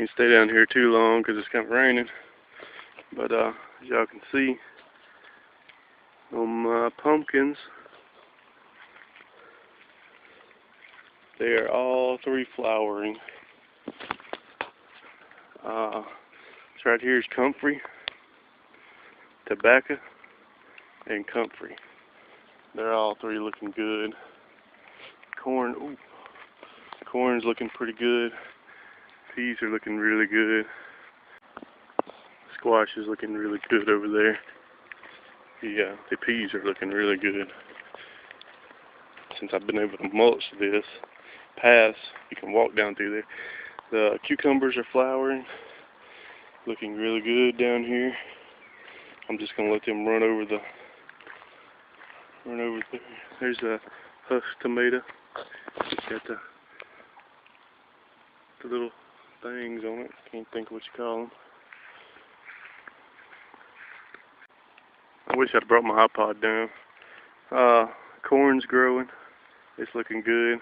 Can't stay down here too long because it's kind of raining. But as y'all can see, on my pumpkins, they are all three flowering. This right here is comfrey, tobacco, and comfrey. They're all three looking good. Corn's looking pretty good. Peas are looking really good. Squash is looking really good over there. The peas are looking really good. Since I've been able to mulch this pass, you can walk down through there. The cucumbers are flowering, looking really good down here. I'm just gonna let them run over there. There's a husk tomato. It's got the little things on it. Can't think of what you call them. I wish I'd brought my iPod down. Corn's growing. It's looking good.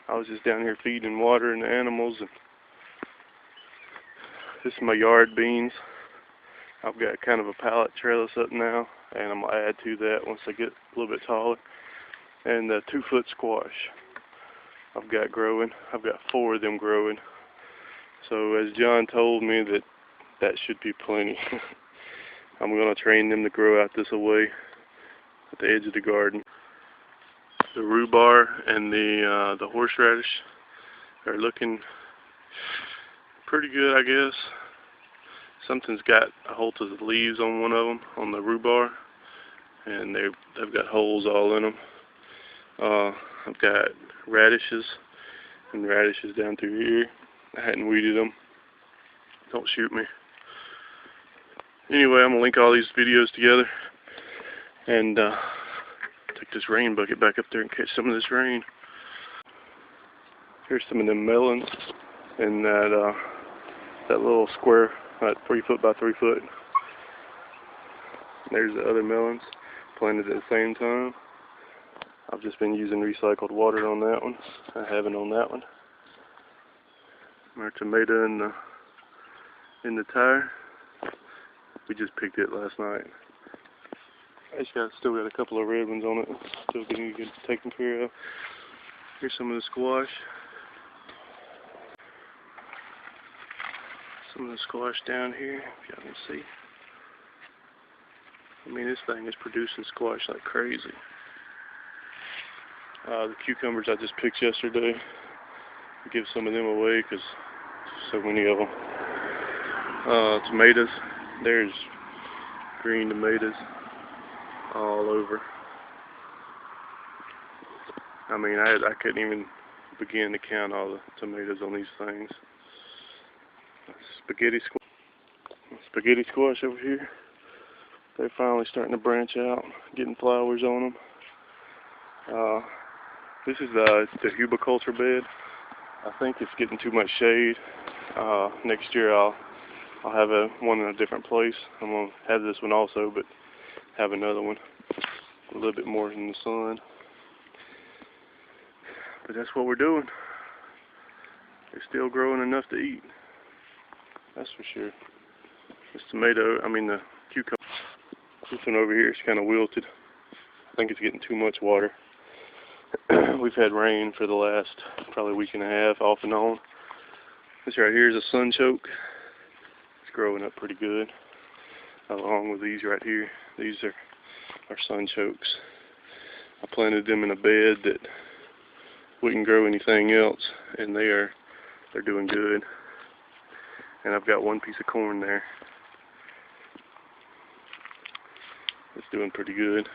I was just down here feeding and watering the animals. And this is my yard beans. I've got kind of a pallet trellis up now, and I'm going to add to that once they get a little bit taller. And the 2-foot squash I've got growing. I've got 4 of them growing. So as John told me, that should be plenty. I'm going to train them to grow out this away at the edge of the garden. The rhubarb and the horseradish are looking pretty good, I guess. Something's got a hold of the leaves on one of them, on the rhubarb, and they've got holes all in them. I've got radishes and radishes down through here. I hadn't weeded them. Don't shoot me. Anyway, I'm gonna link all these videos together and take this rain bucket back up there and catch some of this rain. Here's some of them melons in that little square, 3 foot by 3 foot. There's the other melons planted at the same time. I've just been using recycled water on that one. I haven't on that one. Our tomato in the tire. We just picked it last night. It's still got a couple of red ones on it. Still getting taken care of. Here's some of the squash. Some of the squash down here, if y'all can see. I mean, this thing is producing squash like crazy. The cucumbers I just picked yesterday. Give some of them away because so many of them. Tomatoes. There's green tomatoes all over. I mean, I couldn't even begin to count all the tomatoes on these things. Spaghetti squash over here. They're finally starting to branch out, getting flowers on them. This is the hubiculture bed. I think it's getting too much shade. Next year I'll have one in a different place. I'm going to have this one also, but have another one a little bit more in the sun. But that's what we're doing. They're still growing enough to eat. That's for sure. This the cucumber. This one over here is kind of wilted. I think it's getting too much water. We've had rain for the last probably week and a half, off and on. This right here is a sunchoke. It's growing up pretty good, along with these right here. These are sunchokes. I planted them in a bed that wouldn't grow anything else, and they're doing good. And I've got one piece of corn there. It's doing pretty good.